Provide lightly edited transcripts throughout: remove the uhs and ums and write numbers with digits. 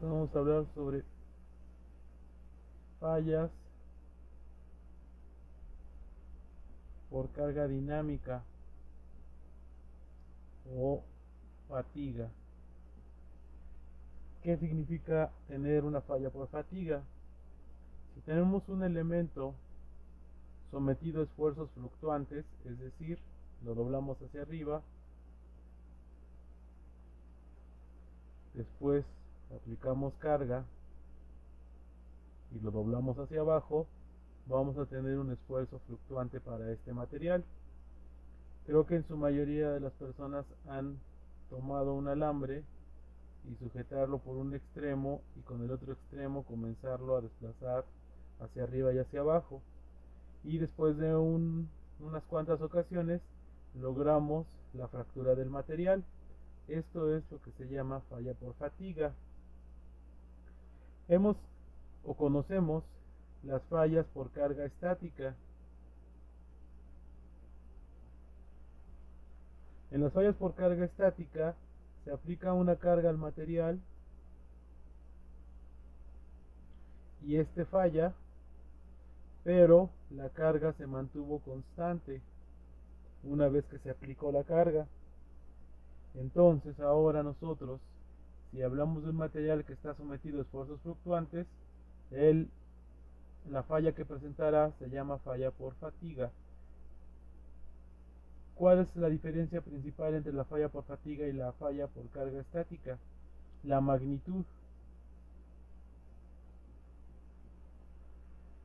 Vamos a hablar sobre fallas por carga dinámica o fatiga. ¿Qué significa tener una falla por fatiga? Si tenemos un elemento sometido a esfuerzos fluctuantes, es decir, lo doblamos hacia arriba, después aplicamos carga y lo doblamos hacia abajo, vamos a tener un esfuerzo fluctuante para este material. Creo que en su mayoría de las personas han tomado un alambre y sujetarlo por un extremo y con el otro extremo comenzarlo a desplazar hacia arriba y hacia abajo, y después de unas cuantas ocasiones logramos la fractura del material. Esto es lo que se llama falla por fatiga. Hemos o conocemos las fallas por carga estática. En las fallas por carga estática se aplica una carga al material y este falla, pero la carga se mantuvo constante una vez que se aplicó la carga. Entonces ahora nosotros, si hablamos de un material que está sometido a esfuerzos fluctuantes, la falla que presentará se llama falla por fatiga. ¿Cuál es la diferencia principal entre la falla por fatiga y la falla por carga estática? La magnitud.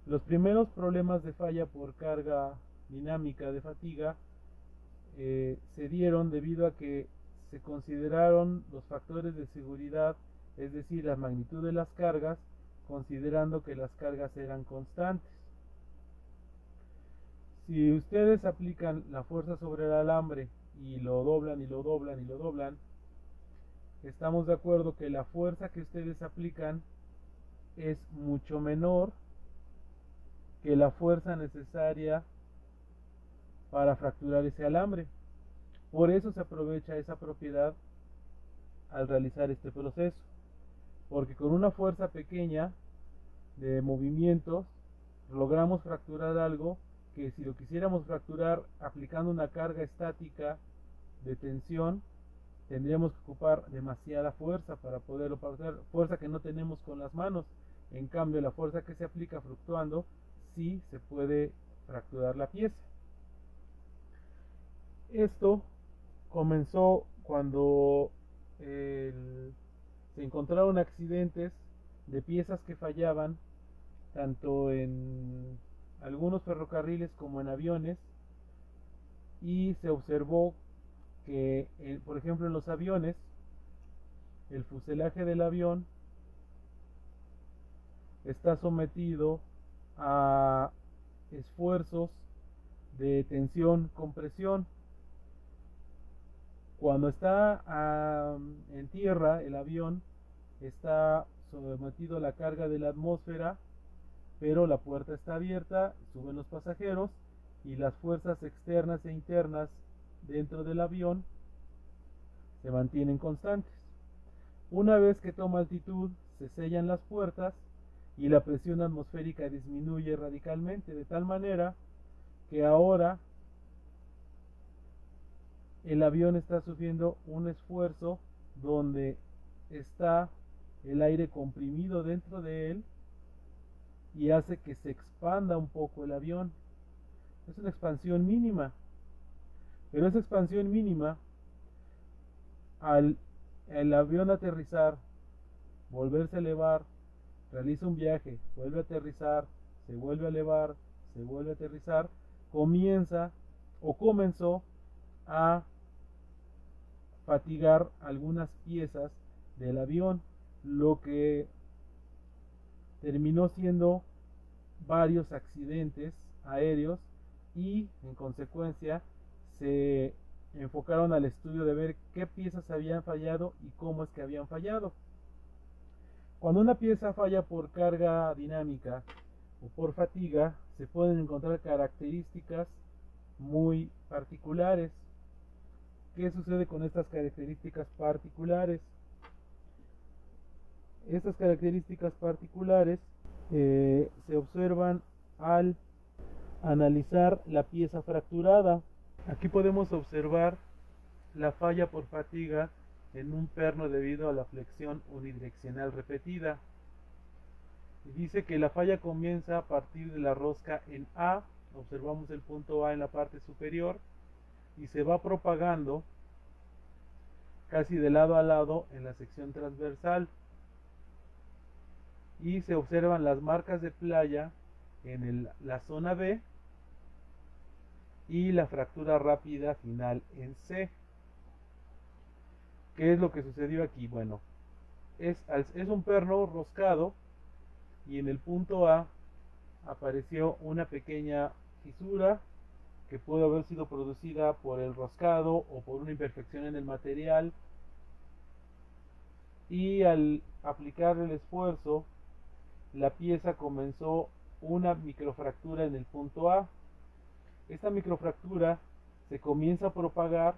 Los primeros problemas de falla por carga dinámica de fatiga se dieron debido a que se consideraron los factores de seguridad, es decir, la magnitud de las cargas, considerando que las cargas eran constantes. Si ustedes aplican la fuerza sobre el alambre y lo doblan y lo doblan y lo doblan, estamos de acuerdo que la fuerza que ustedes aplican es mucho menor que la fuerza necesaria para fracturar ese alambre. Por eso se aprovecha esa propiedad al realizar este proceso, porque con una fuerza pequeña de movimientos logramos fracturar algo que si lo quisiéramos fracturar aplicando una carga estática de tensión, tendríamos que ocupar demasiada fuerza para poderlo fracturar, fuerza que no tenemos con las manos. En cambio, la fuerza que se aplica fluctuando sí se puede fracturar la pieza. Esto comenzó cuando se encontraron accidentes de piezas que fallaban tanto en algunos ferrocarriles como en aviones, y se observó que, por ejemplo, en los aviones, el fuselaje del avión está sometido a esfuerzos de tensión-compresión. Cuando está en tierra, el avión está sometido a la carga de la atmósfera, pero la puerta está abierta, suben los pasajeros y las fuerzas externas e internas dentro del avión se mantienen constantes. Una vez que toma altitud, se sellan las puertas y la presión atmosférica disminuye radicalmente, de tal manera que ahora el avión está sufriendo un esfuerzo donde está el aire comprimido dentro de él y hace que se expanda un poco el avión. Es una expansión mínima, pero esa expansión mínima, al el avión aterrizar, volverse a elevar, realiza un viaje, vuelve a aterrizar, se vuelve a elevar, se vuelve a aterrizar, comienza o comenzó a fatigar algunas piezas del avión, lo que terminó siendo varios accidentes aéreos, y en consecuencia se enfocaron al estudio de ver qué piezas habían fallado y cómo es que habían fallado. Cuando una pieza falla por carga dinámica o por fatiga, se pueden encontrar características muy particulares. ¿Qué sucede con estas características particulares? Estas características particulares se observan al analizar la pieza fracturada. Aquí podemos observar la falla por fatiga en un perno debido a la flexión unidireccional repetida. Dice que la falla comienza a partir de la rosca en A, observamos el punto A en la parte superior, y se va propagando casi de lado a lado en la sección transversal, y se observan las marcas de playa en la zona B y la fractura rápida final en C. ¿Qué es lo que sucedió aquí? Bueno, es un perno roscado y en el punto A apareció una pequeña fisura que pudo haber sido producida por el roscado o por una imperfección en el material, y al aplicar el esfuerzo la pieza comenzó una microfractura en el punto A. Esta microfractura se comienza a propagar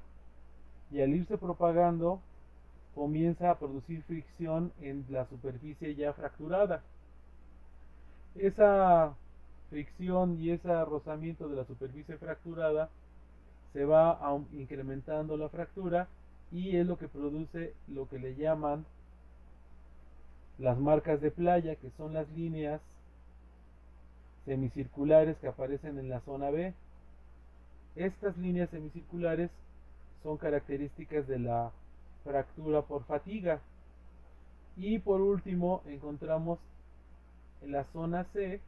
y al irse propagando comienza a producir fricción en la superficie ya fracturada. Esa fricción y ese rozamiento de la superficie fracturada se va incrementando la fractura, y es lo que produce lo que le llaman las marcas de playa, que son las líneas semicirculares que aparecen en la zona B. Estas líneas semicirculares son características de la fractura por fatiga. Y por último encontramos en la zona C,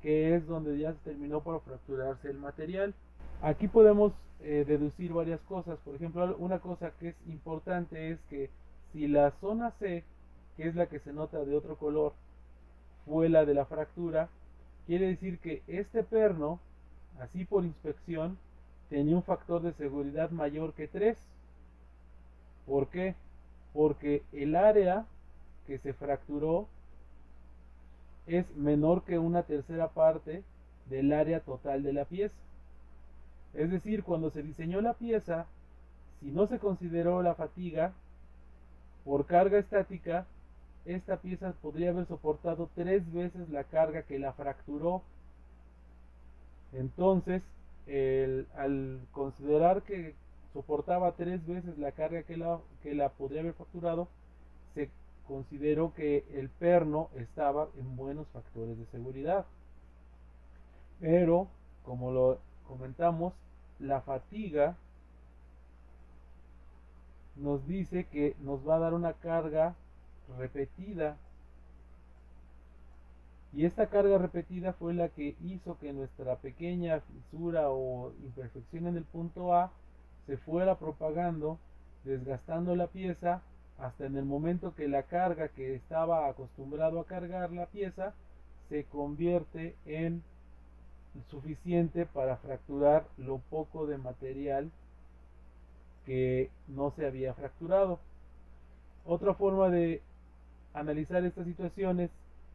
que es donde ya se terminó por fracturarse el material. Aquí podemos deducir varias cosas. Por ejemplo, una cosa que es importante es que si la zona C, que es la que se nota de otro color, fue la de la fractura, quiere decir que este perno, así por inspección, tenía un factor de seguridad mayor que 3. ¿Por qué? Porque el área que se fracturó es menor que una tercera parte del área total de la pieza. Es decir, cuando se diseñó la pieza, si no se consideró la fatiga por carga estática, esta pieza podría haber soportado 3 veces la carga que la fracturó. Entonces, al considerar que soportaba 3 veces la carga que la podría haber fracturado, se consideró que el perno estaba en buenos factores de seguridad. Pero, como lo comentamos, la fatiga nos dice que nos va a dar una carga repetida, y esta carga repetida fue la que hizo que nuestra pequeña fisura o imperfección en el punto A se fuera propagando, desgastando la pieza, hasta en el momento que la carga que estaba acostumbrado a cargar la pieza se convierte en suficiente para fracturar lo poco de material que no se había fracturado. Otra forma de analizar esta situación es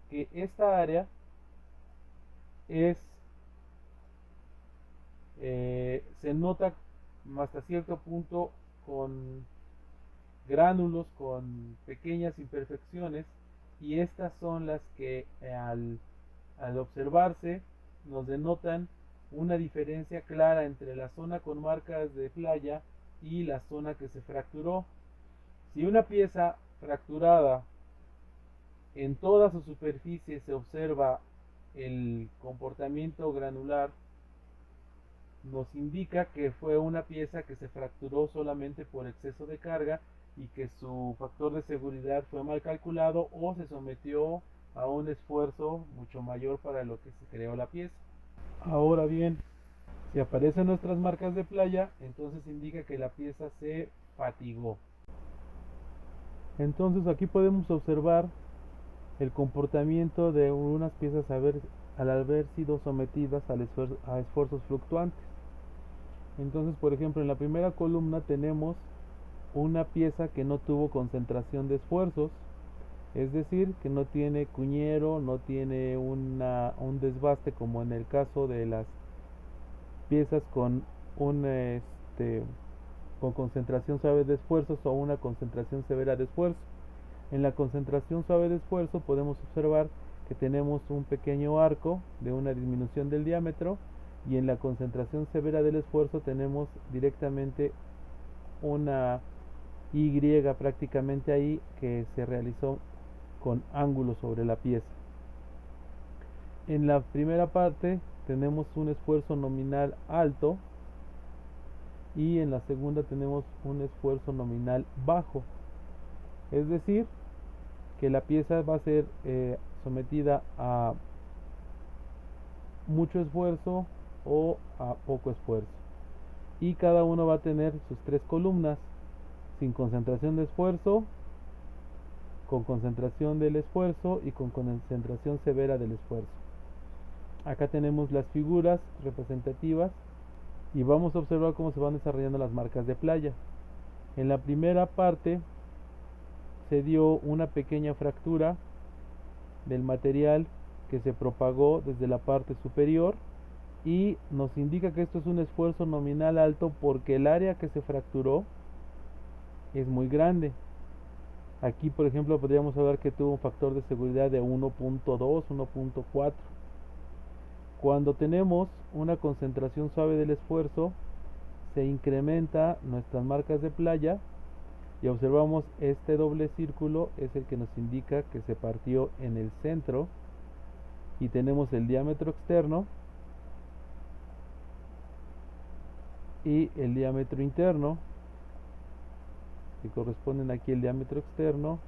que esta área se nota hasta cierto punto con gránulos, con pequeñas imperfecciones, y estas son las que al observarse nos denotan una diferencia clara entre la zona con marcas de playa y la zona que se fracturó. Si una pieza fracturada en toda su superficie se observa el comportamiento granular, nos indica que fue una pieza que se fracturó solamente por exceso de carga y que su factor de seguridad fue mal calculado o se sometió a un esfuerzo mucho mayor para lo que se creó la pieza. Ahora bien, si aparecen nuestras marcas de playa, entonces indica que la pieza se fatigó. Entonces aquí podemos observar el comportamiento de unas piezas al haber sido sometidas a esfuerzos fluctuantes. Entonces, por ejemplo, en la primera columna tenemos una pieza que no tuvo concentración de esfuerzos, es decir, que no tiene cuñero, no tiene un desbaste como en el caso de las piezas con con concentración suave de esfuerzos o una concentración severa de esfuerzo. En la concentración suave de esfuerzo podemos observar que tenemos un pequeño arco de una disminución del diámetro, y en la concentración severa del esfuerzo tenemos directamente una Y prácticamente ahí, que se realizó con ángulo sobre la pieza. En la primera parte tenemos un esfuerzo nominal alto, y en la segunda tenemos un esfuerzo nominal bajo. Es decir, que la pieza va a ser sometida a mucho esfuerzo o a poco esfuerzo, y cada uno va a tener sus tres columnas: sin concentración de esfuerzo, con concentración del esfuerzo y con concentración severa del esfuerzo. Acá tenemos las figuras representativas y vamos a observar cómo se van desarrollando las marcas de playa. En la primera parte se dio una pequeña fractura del material que se propagó desde la parte superior, y nos indica que esto es un esfuerzo nominal alto porque el área que se fracturó es muy grande. Aquí, por ejemplo, podríamos hablar que tuvo un factor de seguridad de 1.2, 1.4. Cuando tenemos una concentración suave del esfuerzo, se incrementa nuestras marcas de playa, y observamos este doble círculo es el que nos indica que se partió en el centro, y tenemos el diámetro externo y el diámetro interno, que corresponden aquí el diámetro externo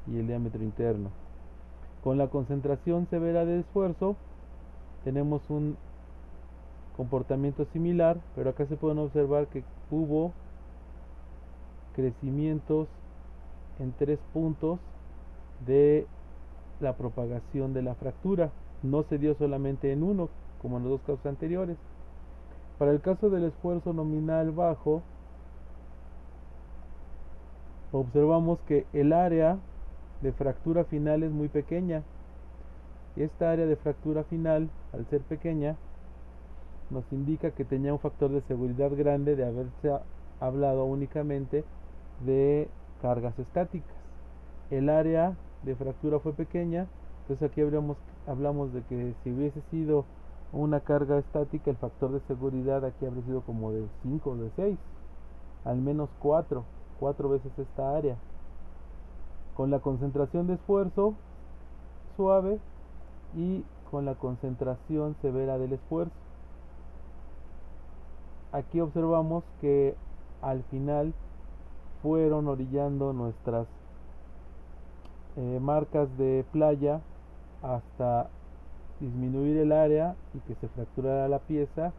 y el diámetro interno. Con la concentración severa de esfuerzo tenemos un comportamiento similar, pero acá se pueden observar que hubo crecimientos en 3 puntos de la propagación de la fractura. No se dio solamente en uno, como en los dos casos anteriores. Para el caso del esfuerzo nominal bajo, observamos que el área de fractura final es muy pequeña. Esta área de fractura final, al ser pequeña, nos indica que tenía un factor de seguridad grande de haberse hablado únicamente de cargas estáticas. El área de fractura fue pequeña, entonces aquí hablamos de que si hubiese sido una carga estática, el factor de seguridad aquí habría sido como de 5 o de 6, al menos 4 veces esta área. Con la concentración de esfuerzo suave y con la concentración severa del esfuerzo, aquí observamos que al final fueron orillando nuestras marcas de playa hasta disminuir el área y que se fracturara la pieza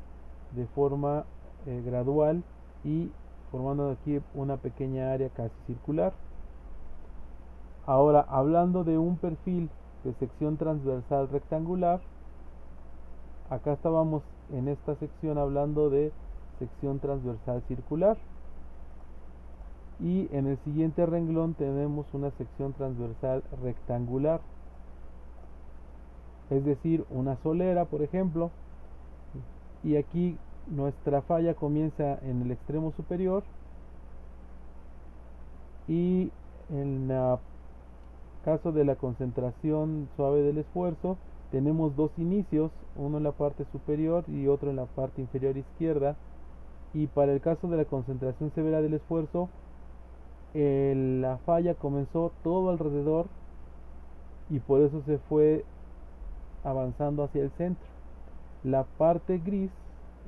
de forma gradual, y formando aquí una pequeña área casi circular. Ahora, hablando de un perfil de sección transversal rectangular, acá estábamos en esta sección hablando de sección transversal circular, y en el siguiente renglón tenemos una sección transversal rectangular, es decir, una solera, por ejemplo, y aquí nuestra falla comienza en el extremo superior, y en el caso de la concentración suave del esfuerzo tenemos dos inicios, uno en la parte superior y otro en la parte inferior izquierda, y para el caso de la concentración severa del esfuerzo la falla comenzó todo alrededor, y por eso se fue avanzando hacia el centro. La parte gris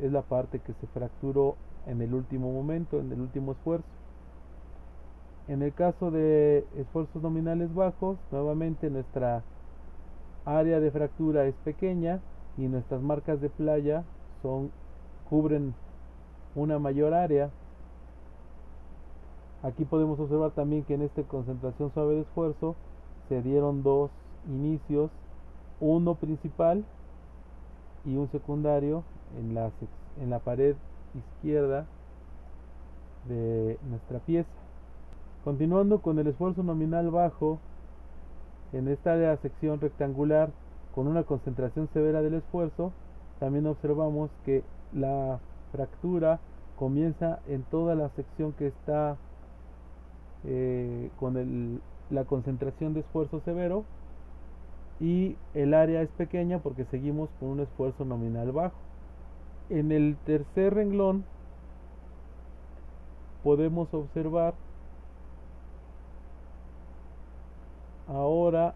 es la parte que se fracturó en el último momento, en el último esfuerzo. En el caso de esfuerzos nominales bajos, nuevamente nuestra área de fractura es pequeña y nuestras marcas de playa cubren una mayor área. Aquí podemos observar también que en esta concentración suave de esfuerzo se dieron dos inicios, uno principal y un secundario en la pared izquierda de nuestra pieza. Continuando con el esfuerzo nominal bajo, en esta área sección rectangular con una concentración severa del esfuerzo, también observamos que la fractura comienza en toda la sección que está con el la concentración de esfuerzo severo, y el área es pequeña porque seguimos con un esfuerzo nominal bajo. En el tercer renglón podemos observar ahora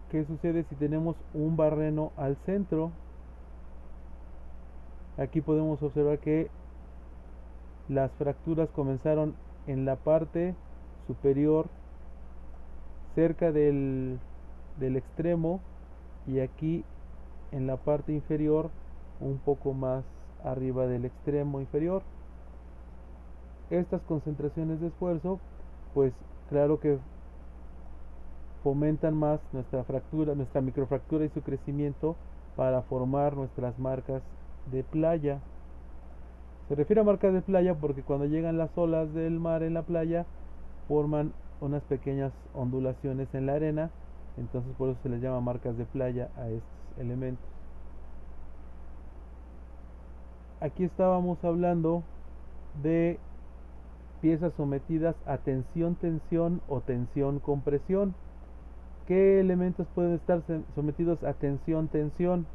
qué sucede si tenemos un barreno al centro. Aquí podemos observar que las fracturas comenzaron en la parte superior cerca del extremo, y aquí en la parte inferior un poco más arriba del extremo inferior. Estas concentraciones de esfuerzo, pues claro que fomentan más nuestra fractura, nuestra microfractura y su crecimiento para formar nuestras marcas de playa. Se refiere a marcas de playa porque cuando llegan las olas del mar en la playa forman unas pequeñas ondulaciones en la arena, entonces por eso se les llama marcas de playa a estos elementos. Aquí estábamos hablando de piezas sometidas a tensión-tensión o tensión-compresión. ¿Qué elementos pueden estar sometidos a tensión-tensión?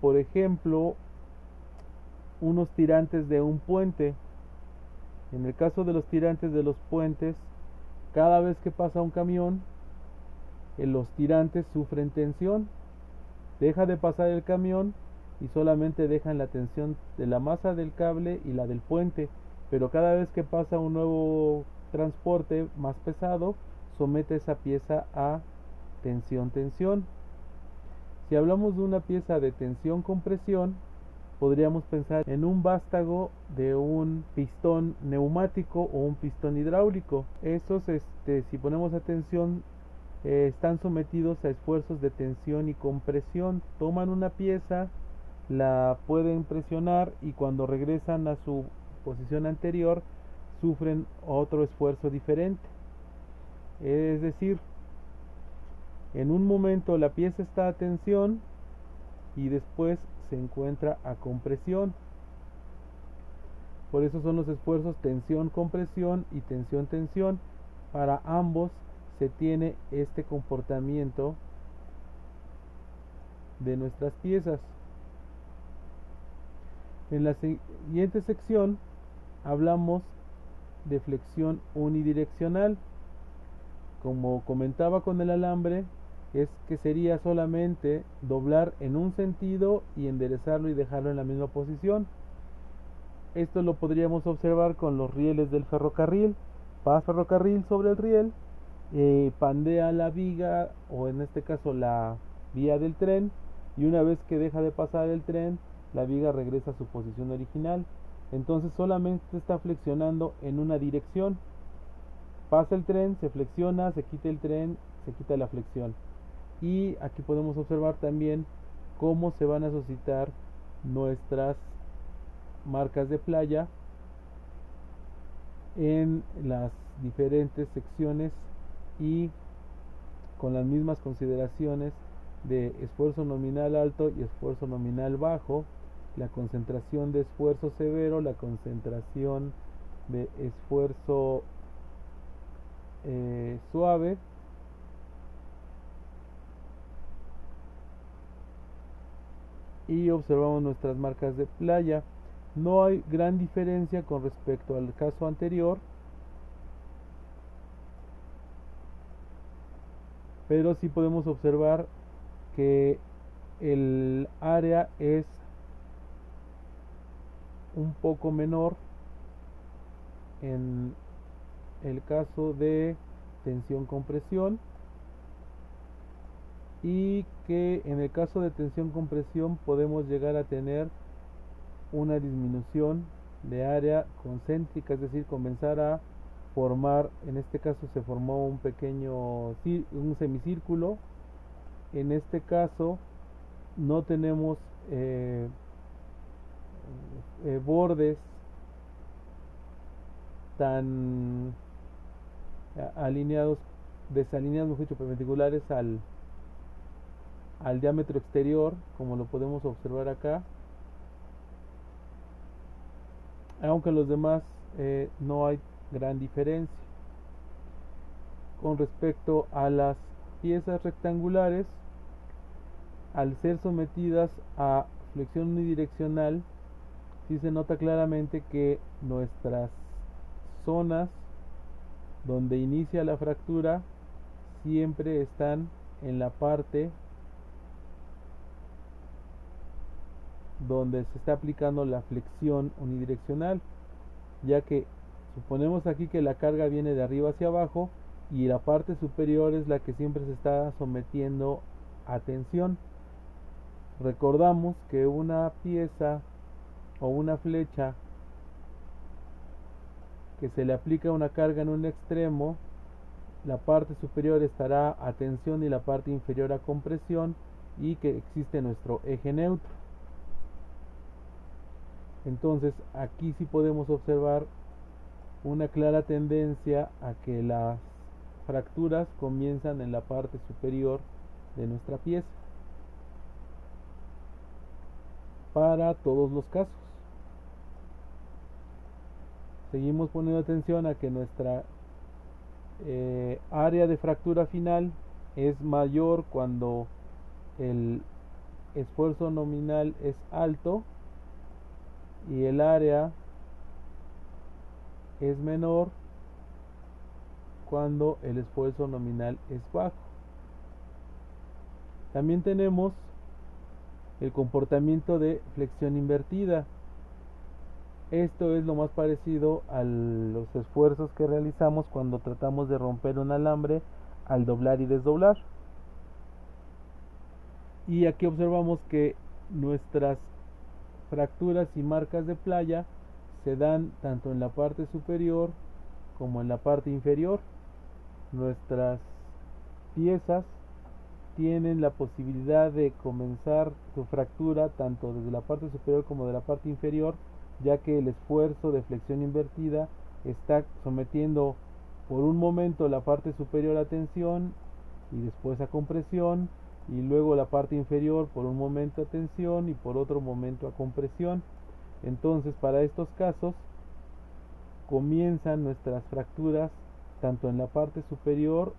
Por ejemplo, unos tirantes de un puente. En el caso de los tirantes de los puentes, cada vez que pasa un camión, los tirantes sufren tensión. Deja de pasar el camión y solamente dejan la tensión de la masa del cable y la del puente, pero cada vez que pasa un nuevo transporte más pesado, somete esa pieza a tensión-tensión. Si hablamos de una pieza de tensión-compresión, podríamos pensar en un vástago de un pistón neumático o un pistón hidráulico. Esos, si ponemos atención, están sometidos a esfuerzos de tensión y compresión. Toman una pieza, la pueden presionar y cuando regresan a su posición anterior sufren otro esfuerzo diferente. Es decir, en un momento la pieza está a tensión y después se encuentra a compresión. Por eso son los esfuerzos tensión-compresión y tensión-tensión. Para ambos se tiene este comportamiento de nuestras piezas. En la siguiente sección hablamos de flexión unidireccional. Como comentaba con el alambre, es que sería solamente doblar en un sentido y enderezarlo y dejarlo en la misma posición. Esto lo podríamos observar con los rieles del ferrocarril. Pasa ferrocarril sobre el riel, pandea la viga o en este caso la vía del tren, y una vez que deja de pasar el tren, la viga regresa a su posición original. Entonces solamente está flexionando en una dirección. Pasa el tren, se flexiona, se quita el tren, se quita la flexión. Y aquí podemos observar también cómo se van a suscitar nuestras marcas de playa en las diferentes secciones y con las mismas consideraciones de esfuerzo nominal alto y esfuerzo nominal bajo, la concentración de esfuerzo severo, la concentración de esfuerzo suave, y observamos nuestras marcas de playa. No hay gran diferencia con respecto al caso anterior, pero sí podemos observar que el área es un poco menor en el caso de tensión-compresión, y que en el caso de tensión-compresión podemos llegar a tener una disminución de área concéntrica, es decir, comenzar a formar, en este caso se formó un pequeño un semicírculo. En este caso no tenemos bordes tan alineados, desalineados, mejor dicho, perpendiculares al diámetro exterior, como lo podemos observar acá, aunque en los demás no hay gran diferencia. con respecto a las piezas rectangulares, al ser sometidas a flexión unidireccional, sí se nota claramente que nuestras zonas donde inicia la fractura siempre están en la parte donde se está aplicando la flexión unidireccional, ya que suponemos aquí que la carga viene de arriba hacia abajo y la parte superior es la que siempre se está sometiendo a tensión. Recordamos que una pieza o una flecha que se le aplica una carga en un extremo, la parte superior estará a tensión y la parte inferior a compresión, y que existe nuestro eje neutro. Entonces aquí sí podemos observar una clara tendencia a que las fracturas comienzan en la parte superior de nuestra pieza para todos los casos. Seguimos poniendo atención a que nuestra área de fractura final es mayor cuando el esfuerzo nominal es alto y el área es menor cuando el esfuerzo nominal es bajo. También tenemos el comportamiento de flexión invertida. Esto es lo más parecido a los esfuerzos que realizamos cuando tratamos de romper un alambre al doblar y desdoblar. Y aquí observamos que nuestras fracturas y marcas de playa se dan tanto en la parte superior como en la parte inferior. Nuestras piezas tienen la posibilidad de comenzar su fractura tanto desde la parte superior como de la parte inferior, ya que el esfuerzo de flexión invertida está sometiendo por un momento la parte superior a tensión y después a compresión, y luego la parte inferior por un momento a tensión y por otro momento a compresión. Entonces, para estos casos comienzan nuestras fracturas tanto en la parte superior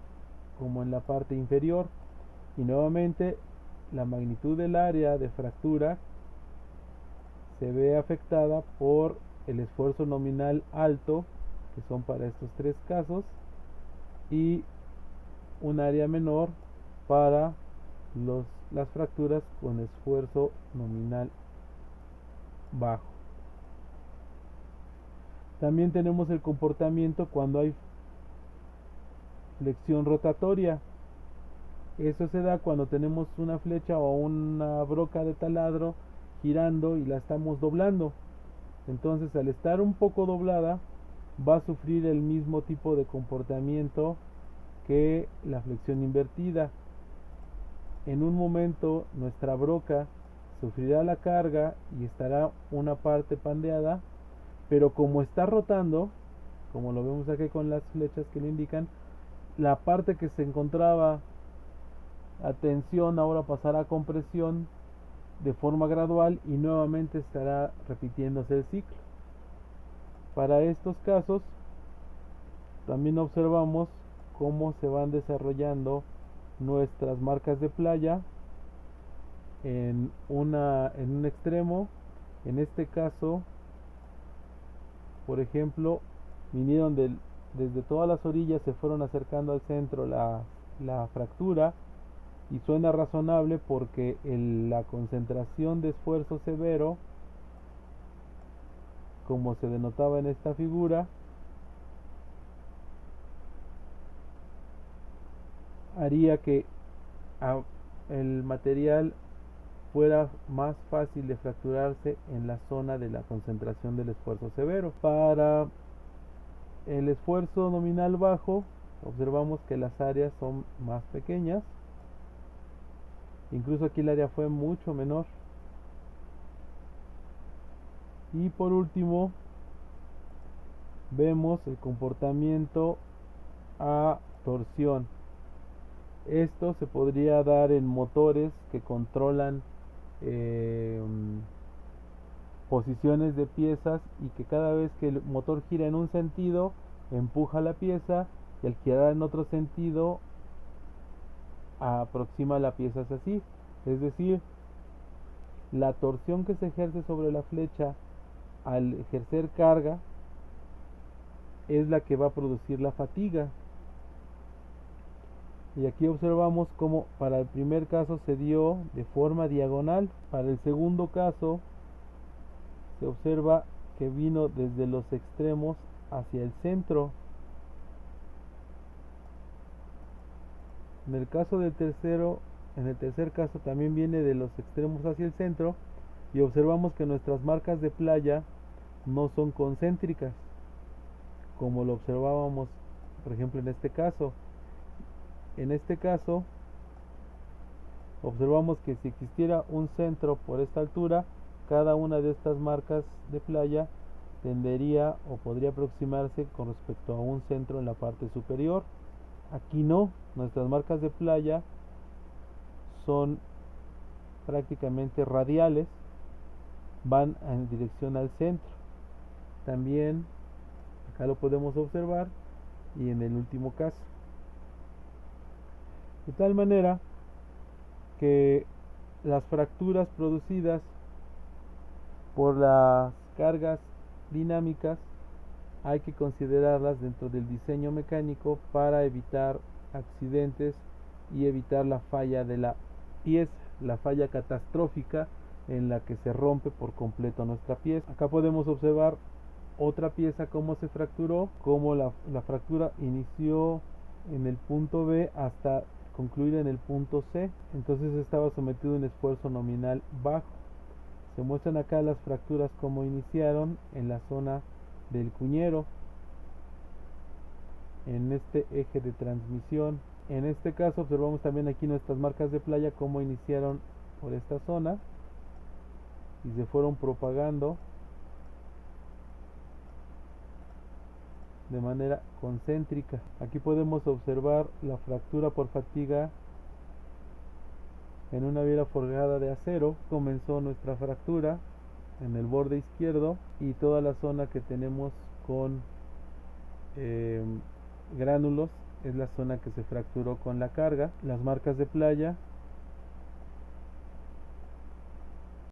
como en la parte inferior, y nuevamente la magnitud del área de fractura se ve afectada por el esfuerzo nominal alto, que son para estos tres casos, y un área menor para las fracturas con esfuerzo nominal bajo. También tenemos el comportamiento cuando hay flexión rotatoria. Eso se da cuando tenemos una flecha o una broca de taladro girando y la estamos doblando. Entonces, al estar un poco doblada, va a sufrir el mismo tipo de comportamiento que la flexión invertida. En un momento nuestra broca sufrirá la carga y estará una parte pandeada, pero como está rotando, como lo vemos aquí con las flechas que le indican, la parte que se encontraba a tensión ahora pasará a compresión de forma gradual y nuevamente estará repitiéndose el ciclo. Para estos casos también observamos cómo se van desarrollando nuestras marcas de playa en un extremo. En este caso, por ejemplo, vinieron desde todas las orillas, se fueron acercando al centro la fractura, y suena razonable porque la concentración de esfuerzo severo, como se denotaba en esta figura, haría que el material fuera más fácil de fracturarse en la zona de la concentración del esfuerzo severo. Para el esfuerzo nominal bajo, observamos que las áreas son más pequeñas, incluso aquí el área fue mucho menor. Y por último vemos el comportamiento a torsión. Esto se podría dar en motores que controlan posiciones de piezas, y que cada vez que el motor gira en un sentido empuja la pieza, y al girar en otro sentido aproxima la pieza hacia así. Es decir, la torsión que se ejerce sobre la flecha al ejercer carga es la que va a producir la fatiga. Y aquí observamos cómo para el primer caso se dio de forma diagonal. Para el segundo caso se observa que vino desde los extremos hacia el centro. En el caso del tercero, en el tercer caso también viene de los extremos hacia el centro, y observamos que nuestras marcas de playa no son concéntricas, como lo observábamos, por ejemplo, en este caso. En este caso, observamos que si existiera un centro por esta altura, cada una de estas marcas de playa tendería o podría aproximarse con respecto a un centro en la parte superior. Aquí no, nuestras marcas de playa son prácticamente radiales, van en dirección al centro. También acá lo podemos observar, y en el último caso. De tal manera que las fracturas producidas por las cargas dinámicas hay que considerarlas dentro del diseño mecánico para evitar accidentes y evitar la falla de la pieza, la falla catastrófica en la que se rompe por completo nuestra pieza. Acá podemos observar otra pieza cómo se fracturó, cómo la fractura inició en el punto B hasta concluir en el punto C. Entonces estaba sometido a un esfuerzo nominal bajo. Se muestran acá las fracturas como iniciaron en la zona del cuñero, en este eje de transmisión. En este caso observamos también aquí nuestras marcas de playa como iniciaron por esta zona y se fueron propagando de manera concéntrica. Aquí podemos observar la fractura por fatiga en una viera forjada de acero. Comenzó nuestra fractura en el borde izquierdo, y toda la zona que tenemos con gránulos es la zona que se fracturó con la carga. Las marcas de playa